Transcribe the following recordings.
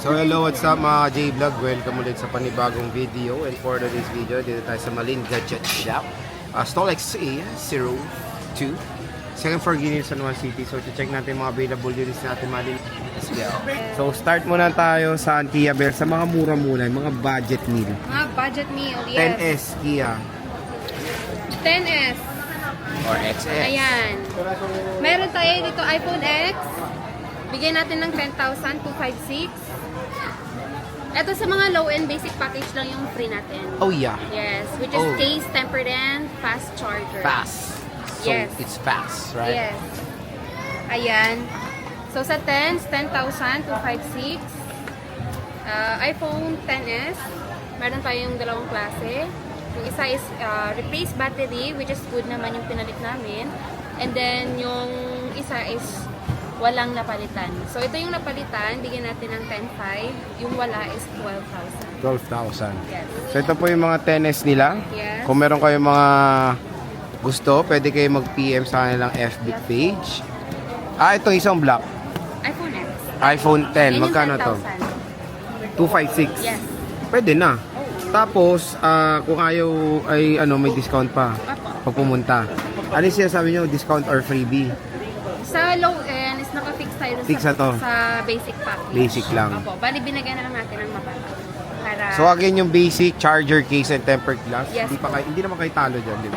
So hello, what's up mga J-Vlog? Welcome ulit sa panibagong video. And for today's video, dito tayo sa Malin Gadget Shop, Stall XA02, second floor Guinea, San Juan City. So check natin mga available units natin Malin. Let's go. So start muna tayo sa Kia Bell, sa mga mura muna, mga budget meal. Mga budget meal, yes. 10S Kia 10S. or XS. Ayan. Meron tayo dito iPhone X. Bigyan natin ng 10,000, 256. Ito sa mga low-end basic package lang yung free natin. Oh yeah. Yes, which is case, tempered, and fast charger. Fast. So Yes. it's fast, right? Yes. Ayan. So sa 10s, 10,000, 256. iPhone 10s. Meron tayong dalawang klase. Yung isa is replace battery, which is good naman yung pinalit namin. And then yung isa is walang napalitan. So ito yung napalitan, bigyan natin ng 10,500. Yung wala is 12,000. 12,000. Yes. So ito po yung mga 10S nila. Yes. Kung meron kayong mga gusto, pwede kayo mag-PM sa kanilang FB page. Ito isang black. iPhone X. iPhone 10. Yan yung Magkano to? 10,000. 256. Yes. Pwede na. Tapos, kung ayaw ay may discount pa Opo. pag pumunta. Ano yung sinasabi nyo? Discount or freebie? Sa low end is naka-fix tayo Fix na to. sa basic package. Basic lang. Opo. Bali, binigyan na lang natin ng mababa. Para... So again, yung basic, charger case and tempered glass. Yes. Hindi naman kayo talo dyan, di ba?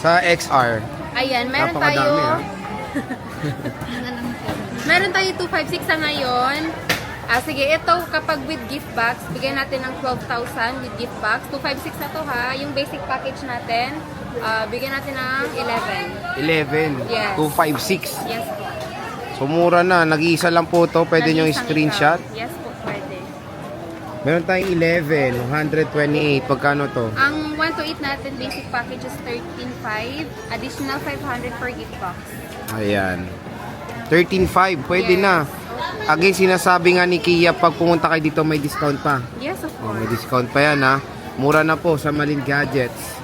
Sa XR, Ayan, meron napakadami, tayo... ha? Meron tayo 256 sa ngayon. Sige, ito kapag with gift box, bigyan natin ng 12,000 with gift box. 256 na to ha. Yung basic package natin, bigyan natin ng 11. 11. Yes. 256. Yes po. So mura na, nag-iisa lang po to, pwede nyo Nag-iisang screenshot. ikaw. Yes po, pwede. Meron tayong 11, 128, pagkano to? Ang 128 natin basic package is 13,500. Additional 500 per gift box. Ayan. 13.5, pwede Yes. na. Again, sinasabi nga ni Kia, pag pumunta kayo dito may discount pa. Yes, of May course. discount pa yan ha. Mura na po sa Malin Gadgets.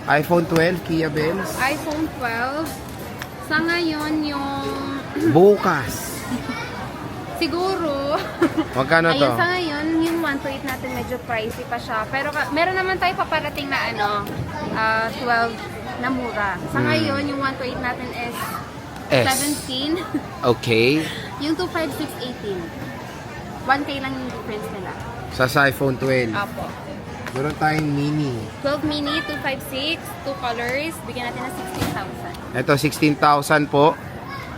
iPhone 12, Kia Benz. iPhone 12. Sa ngayon yung... Bukas. Siguro. Magkano to? Ayun, sa ngayon, yung 128 natin medyo pricey pa siya. Pero meron naman tayo paparating na 12 na mura. Sa ngayon, yung 128 natin is S. 17. Okay. Yung 256, 18. 1K lang yung difference nila. Sa iPhone 12. Apo. Meron tayong mini. 12 mini, 256, 2 colors. Bigyan natin ng 16,000. Ito, 16,000 po.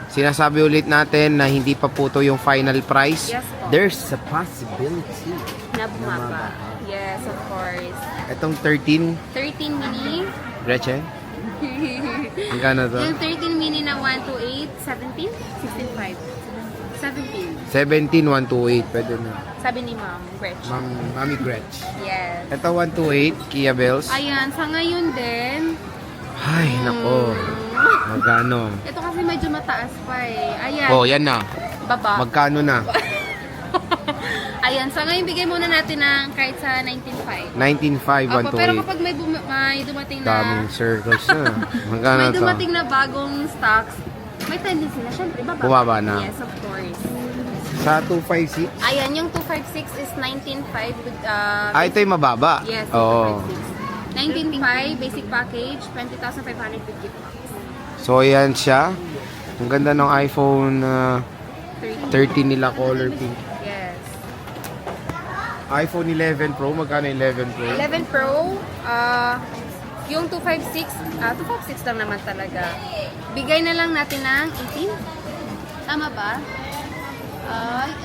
Sinasabi ulit natin na hindi pa po to yung final price. Yes po. There's a possibility. Na bumaba. Yes, of course. Itong 13, 13 mini. Gretchen? Magkano to? Yung 13 mini na 128, 17? 16,500. 17. 17, 128. Pwede na. Sabi ni Ma'am Gretch. Mami Gretch. Yes. Ito, 128, Kia Bells. Ayan, sa ngayon din. Ay, nako. Magkano? Ito kasi medyo mataas pa eh. Ayan. Oh, yan na. Baba. Magkano na? Ayan, sa ngayon bigay muna natin ng kahit sa 19,500. 19,500, Opo, pero 128. kapag may dumating na Daming circles na. Magkano may to? dumating na bagong stocks, may tendency na syempre bababa. Bumaba na. Yes, of course. Sa 256? Ayan, yung 256 is 19,500 with Ito yung mababa. yes, Oo. 19,500 basic package, 20,500 with gift box. So, ayan siya. Ang ganda ng iPhone 30. 13 nila, color pink. Yes. iPhone 11 Pro, magkano 11 Pro? 11 Pro, yung 256, 256 lang naman talaga. Bigay na lang natin ng 18. Tama ba?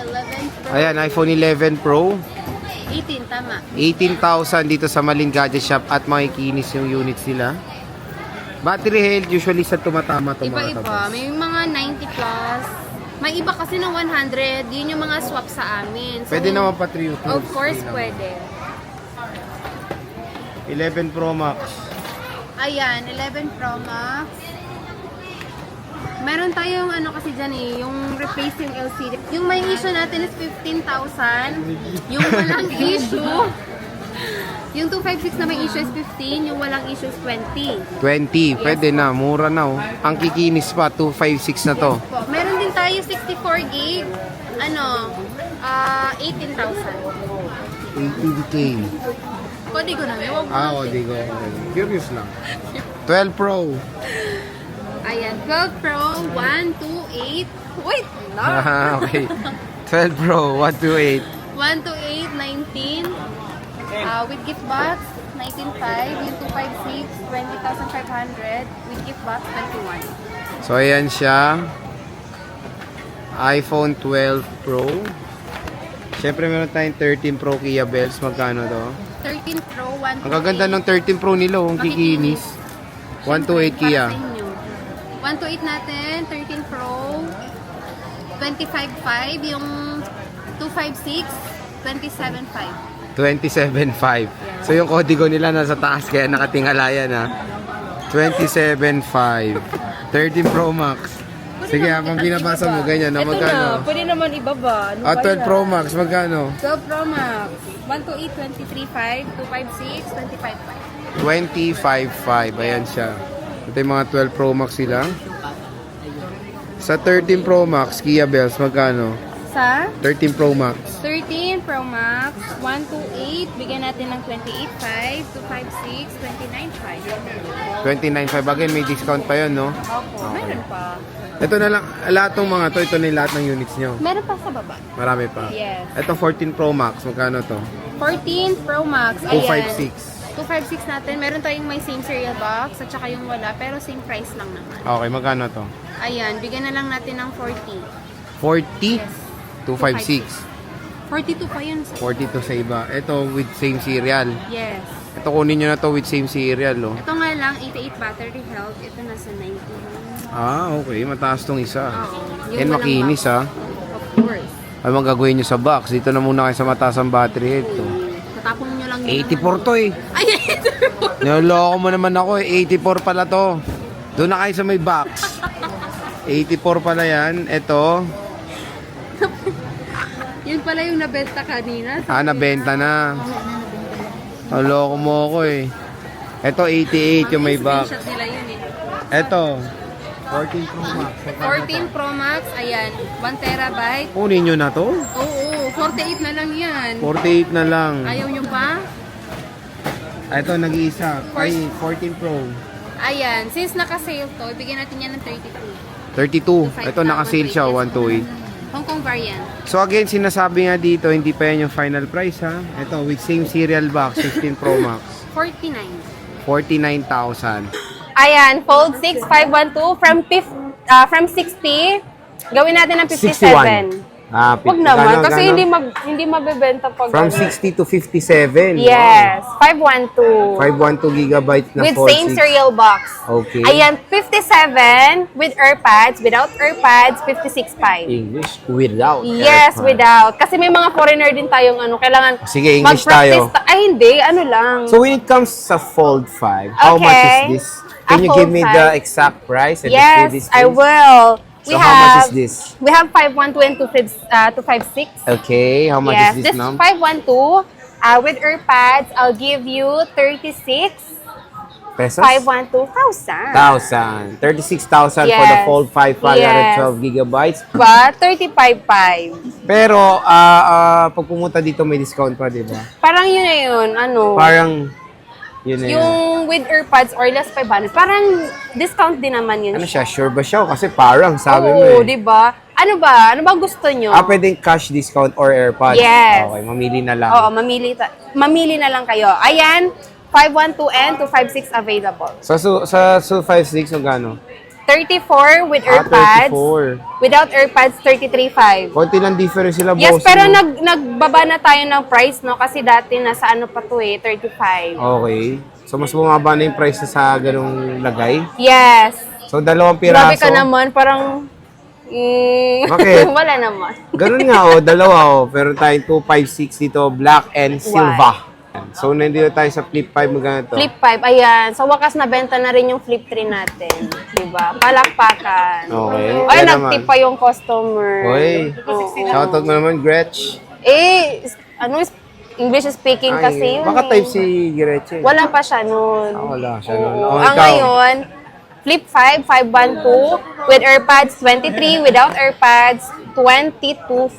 11 Pro. Ayan, iPhone 11 Pro. 18, tama. 18,000 dito sa Malin Gadget Shop at makikinis yung units nila. Battery health, usually sa tumatama to mga Iba-iba. tabas. May mga 90 plus. May iba kasi ng 100. Yun yung mga swap sa amin. So, Pwede naman pa 3 Of course, pwede. 11 Pro Max. Ayan, 11 Pro Max. Meron tayong kasi dyan yung replace yung LCD. Yung may issue natin is 15,000. Yung walang issue, yung 256 na may issue is 15, yung walang issue is 20. 20, pwede na, mura na oh. Ang kikinis pa, 256 na to. Po. Meron din tayo 64 gig, 18,000. 18K. Kodi ko na, may wag mo. O, di ko. Curious lang. 12 Pro. Ayan, 12 Pro, 128. Wait, no. Okay. 12 Pro, 128. 128, 19. With gift box, 19.5. Yung 256, 20,500. With gift box, 21. So, ayan siya. iPhone 12 Pro. Siyempre, meron tayong 13 Pro Kia Bells. Magkano to? 13 Pro, 128. Ang gaganda ng 13 Pro nila. Ang kikinis. 128 Kia. 128 natin, 13 Pro, 25.5. Yung 256, 27.5. 27.5. So, yung kodigo nila nasa taas. Kaya nakatingala yan, ha? 27.5. 13 Pro Max. Sige, habang binabasa mo, ganyan na. Ito Magkano? na, pwede naman ibaba. Ano 12 Pro Max. Magkano? 12 Pro Max. 128, 23.5, 256, 25.5. 25.5. Ayan siya. Ito yung mga 12 Pro Max sila. Sa 13 Pro Max, Kia Bells, magkano? Sa 13 Pro Max. 13 Pro Max, 128, bigyan natin ng 28.5, 256, 29.5. 29.5. Again, may discount pa yun, no? Opo, meron pa. Ito na lang, lahat ng mga to, ito na yung lahat ng units nyo. Meron pa sa baba. Marami pa. Yes. Ito 14 Pro Max, magkano to? 14 Pro Max, ayan. 256. 256 natin. Meron tayong may same serial box at saka yung wala, pero same price lang naman. Okay, magkano to? Ayan, bigyan na lang natin ng 40. 40? Yes. 256. 42 pa yun. 42 sa iba. Ito with same serial. Yes. Ito kunin nyo na to with same serial, oh. Ito nga lang, 88 battery health. Ito nasa 90. Okay. Mataas tong isa. Oo. And makinis, ha. Of course. Ay, magagawin nyo sa box. Dito na muna kayo sa mataas ang battery head, to. Tatapong nyo lang yun. 84 to, eh. Ay, 84. Naloko mo naman ako, eh. 84 pala to. Doon na kayo sa may box. 84 pala yan. Ito. Yun pala yung nabenta kanina. Nabenta na. Naloko mo ako, eh. Ito, 88 yung may box. Screenshot nila yun eh. Ito. 14 Pro Max. 14 Pro Max, ayan. 1 terabyte. Kunin nyo na to. Oo, 48 na lang yan. 48 na lang. Ayaw nyo pa? Ito, nag-iisa. Ay, 14 Pro. Ayan, since naka-sale to, ibigyan natin yan ng 32. 32. Ito, naka-sale siya, 128. Hong Kong variant. So again, sinasabi nga dito, hindi pa yan yung final price, ha. Ito, with same serial box, 15 Pro Max. 49. 49,000. Ayan, Fold 6 512 from 60. Gawin natin ng 57. 61. Wag naman kasi hindi mabebenta pag From 60 to 57. Yes, 512. 512 gigabytes na With 46. same serial box. Okay. Ayan, 57 with AirPods. Without AirPods, 56.5. English without. Yes, AirPods. without. Kasi may mga foreigner din tayong kailangan Sige, English mag-practice tayo. Ay, hindi. Ano lang. So when it comes sa Fold 5, how much is this? Can you give me Fold the 5. exact price and Yes, the 3D I space? will. So how much is this? We have 512 and 256. Okay, how much Yes, is this this now? 512 with AirPods, I'll give you 36. Pesos? 512,000. 36,000 for the Yes. Fold 5 512 gigabytes. Diba? 35.5. Pero pag pumunta dito may discount pa, di ba? Parang yun na yun. Ano? Parang yun na yun. Yung with AirPods or less 500. Parang discount din naman yun. Ano siya? Sure ba siya? Kasi parang sabi mo Oo, eh. diba? Ano ba? Ano ba gusto nyo? Pwedeng cash discount or AirPods? Yes. Okay, mamili na lang. Oo, mamili na lang kayo. Ayan, 512 and 256 available. Sa 256, so gano? 34 with AirPods. 34. Without AirPods, 33.5. Konti lang difference sila, Yes, boss. pero no? nagbaba na tayo ng price, no? Kasi dati nasa ano pa to eh, 35. Okay. So, mas bumaba na yung price na sa ganung lagay. Yes. So, 2 Grabe piraso. ka naman, parang... Bakit? Wala naman. Ganun nga, 2. Pero tayong 256 dito, black and silver. So, nandito tayo sa Flip 5, magkano to? Flip 5, ayan. Sa wakas, nabenta na rin yung Flip 3 natin. Diba? Palakpakan. Okay. Ay, Kaya nag-tip pa yung customer. Oy, Oo. shoutout mo naman, Gretch. English speaking kasi yun. Baka type si Gretchen. Wala pa siya nun. Wala siya nun. Oo. Oh, Ang ikaw. ngayon, Flip 5, 512, with AirPods 23, without AirPods 22.5.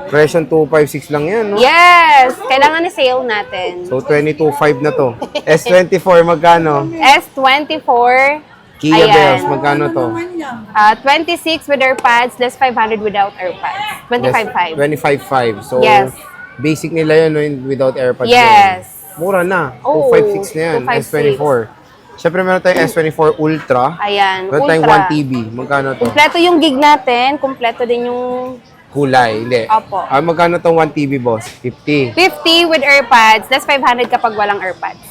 Presyo 256 lang yan, no? Yes! Kailangan i-sale natin. So, 22.5 na to. S24, magkano? S24. Kia Ayan. Bells, magkano to? 26 with AirPods, less 500 without AirPods. 25.5. 25.5. So, Yes. basic nila yun, no, without AirPods. Yes. Yan. Mura na. Oo, 256 na yan. 256. S24. Siyempre, meron tayong S24 Ultra. Ayan, Meron tayong Ultra. 1 TB. Magkano to? Kompleto yung gig natin, kompleto din yung Kulay. Hindi. Opo. Magkano tong 1 TB, boss? 50. 50 with AirPods, less 500 kapag walang AirPods.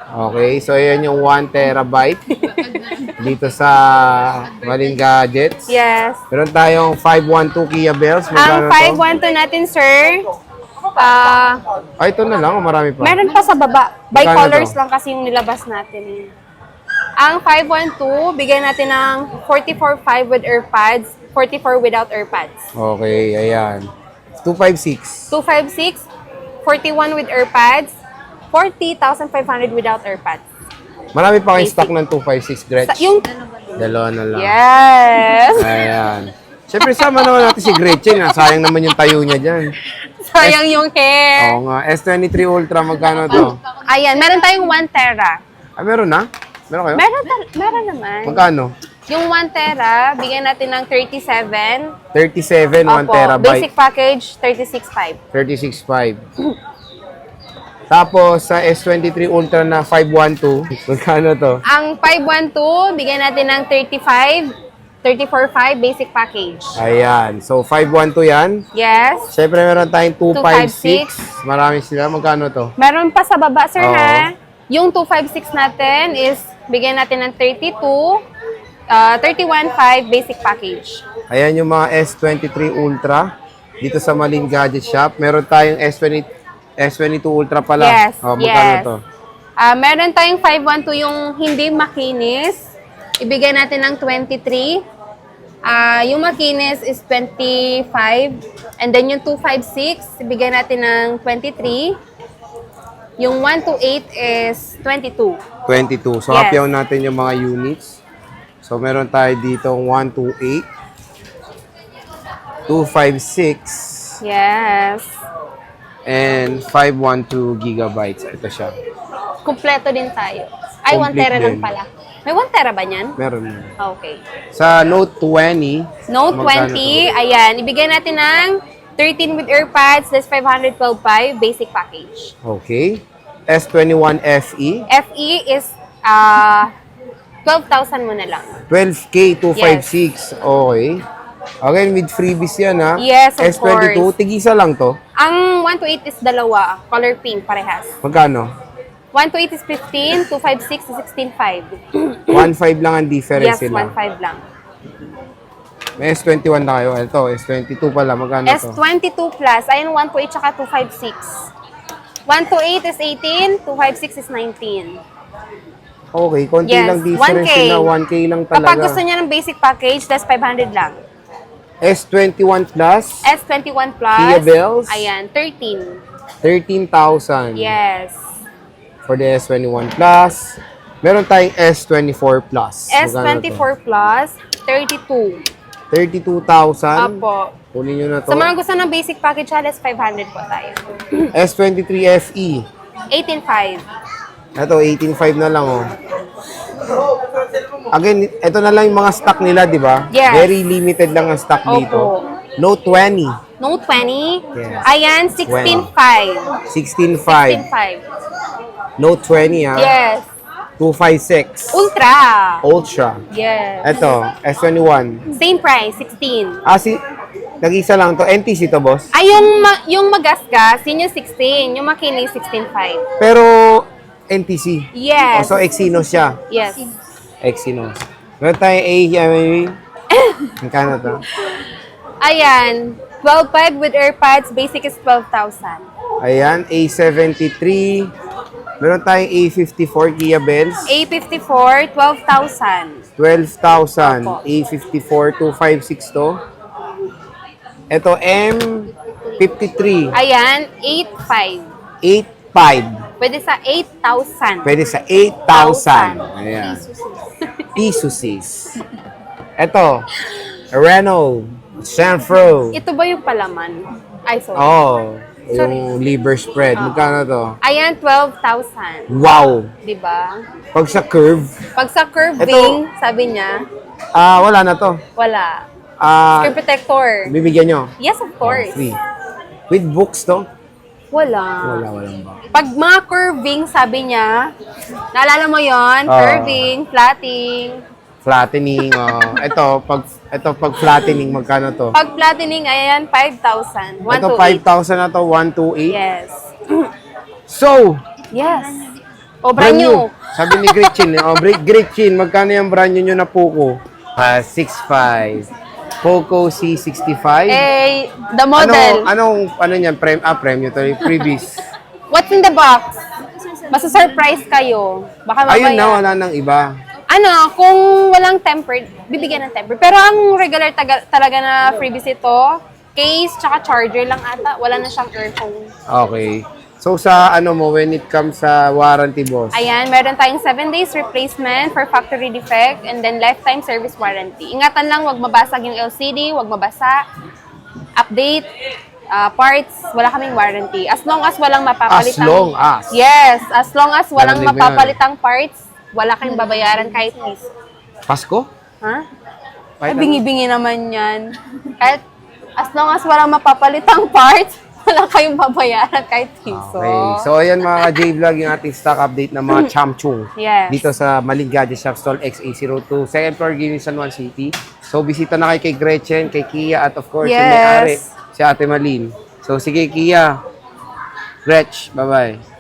Okay, so ayan yung 1 terabyte dito sa Malin Gadgets. Yes. Meron tayong 512 Kia Bells. Ang Magkano to? 512 natin, sir, Ito na lang, marami pa. meron pa sa baba. By Magkano colors to? lang kasi yung nilabas natin. Ang 512, bigay natin ng 44.5 with AirPods, 44 without AirPods. Okay, ayan. 256. 256, 41 with AirPods, 40,500 without AirPods. Marami pa kayong stock ng 256, Gretch. Yung, Dalawa na lang. yes! Ayan. Siyempre, sama naman natin si Gretchen. Sayang naman yung tayo niya dyan. Sayang yung hair. Oo nga. S23 Ultra, magkano to? Ayan, meron tayong 1 tera. Meron na? Meron kayo? Meron naman. Magkano? Yung 1 tera, bigyan natin ng 37. 37, 1 Opo, terabyte. basic package, 36.5. 36.5. Tapos, sa S23 Ultra na 512, magkano to? Ang 512, bigyan natin ng 34.5 basic package. Ayan. So, 512 yan. Yes. Siyempre, meron tayong 256. Marami sila. Magkano to? Meron pa sa baba, sir, Oo. ha? Yung 256 natin is, bigyan natin ng 31.5 basic package. Ayan yung mga S23 Ultra. Dito sa Malin Gadget Shop. Meron tayong S22 Ultra pala. Yes, Magkano yes. to? Meron tayong 512 yung hindi makinis. Ibigay natin ng 23. Yung makinis is 25. And then yung 256, ibigay natin ng 23. Yung 128 is 22. 22. So, Yes. hapyaw natin yung mga units. So, meron tayo dito 128, 256, Yes. and 512 gigabytes. Ito siya. Kumpleto din tayo. Ay, 1 Complete tera lang din. pala. May 1 tera ba niyan? Meron. Okay. Sa Note 20, Note magkano 20, ayan. Ibigay natin ng 13 with AirPods, less 512.5 basic package. Okay. S21 FE, FE is 12,000 mo na lang. 12K 256. Okay. Again, with freebies yan, ha? Yes, of S22, course. tigisa lang to. Ang 128 is dalawa, color pink, parehas. Magkano? 128 is 15, 256 is 16.5. 1.5 lang ang difference Yes, sila. 1.5 lang. May S21 na kayo. Ito, S22 pala. Magkano to? S22 plus, ayun 128 tsaka 256. 128 is 18, 256 is 19. Okay, konti Yes, lang difference 1K. sila. 1K lang talaga. Kapag gusto niya ng basic package, that's 500 lang. S21 Plus, S21 plus, Kia Bells? ayan, 13. 13,000 Yes. for the S21 Plus. Meron tayong S24 Plus. Magkano to? S24 plus, 32. 32,000. Apo. Kunin nyo na to. Sa mga gusto ng basic package, halos 500 po tayo. S23 FE. 18.5. Ito, 18,500 na lang, oh. Again, ito na lang yung mga stock nila, di ba? Yes. Very limited lang ang stock dito. Opo. Note 20. Note 20, Yes. ayan, 16.5. 16,500. 16.5. Note 20, ha? Yes. 256. Ultra. Ultra. Yes. Ito, S21. Same price, 16. Nag-isa lang to. NTC to, boss? Ay, yung magasgas, yun yung 16. Yung makinis, 16.5. Pero, NTC. Yes. So, Exynos siya. Yes. Exynos. Meron tayong magkano to? Ayan, 12.5 with AirPods, basic is 12,000. Ayan, A73. Meron tayong A54 Kia Bells. A54, 12,000. 12,000. Opo. A54, 256 to. Ito, M53. Ayan, 8.5. 8,500. Pwede sa 8,000. Pwede sa 8,000. Ayan. Pesos. Ito, Renault. Sanfro. Ito ba yung palaman? Ay, sorry. Oh, yung liver spread. Magkano to? Ayan, 12,000. Wow! Diba? Pag sa curve, Pag sa curving, sabi niya, wala na to. wala. Ah, Screen protector. bibigyan nyo. Yes, of course. Free. With books to? Wala. Walang ba? Pag mga curving, sabi niya, naalala mo yon curving, flatting. Flattening. Ito, pag flattening, magkano to? Pag flattening, ayan, 5,000. 1 Ito, to 5,000 na to, 128. Yes. So, Yes. O, brand new. Sabi ni Gretchen, Gretchen, magkano yung brand new nyo na Poco? 6.5. Poco C65. Eh, the model. Ano niyan? Premium to, previous. What's in the box? Basta surprise kayo. Baka mamaya. Ayun na, wala nang iba. Ano, kung walang tempered, bibigyan ng tempered. Pero ang regular talaga na freebies ito, case, tsaka charger lang ata. Wala na siyang earphone. Okay. So, sa when it comes sa warranty, boss? Ayan, meron tayong 7 days replacement for factory defect and then lifetime service warranty. Ingatan lang, wag mabasag yung LCD, wag mabasa. Update, parts, wala kaming warranty. As long as walang mapapalitang... As long as? Yes, as long as walang Narinig mo mapapalitang parts, wala kayong babayaran kahit piso. Pasko? Ha? Kahit Ay, bingi-bingi naman yan. Kahit, as long as walang mapapalitang parts, wala kayong babayaran kahit piso. Okay. So, ayan mga ka-J-Vlog, yung ating stock update ng mga Chamchung. Yes. Dito sa Maling Gadget Shop Stall XA02, second floor, Guinea, San Juan City. So, bisita na kayo kay Gretchen, kay Kia, at of course, yung Yes. may-ari, si Ate Malin. So, sige Kia. Gretch, bye-bye.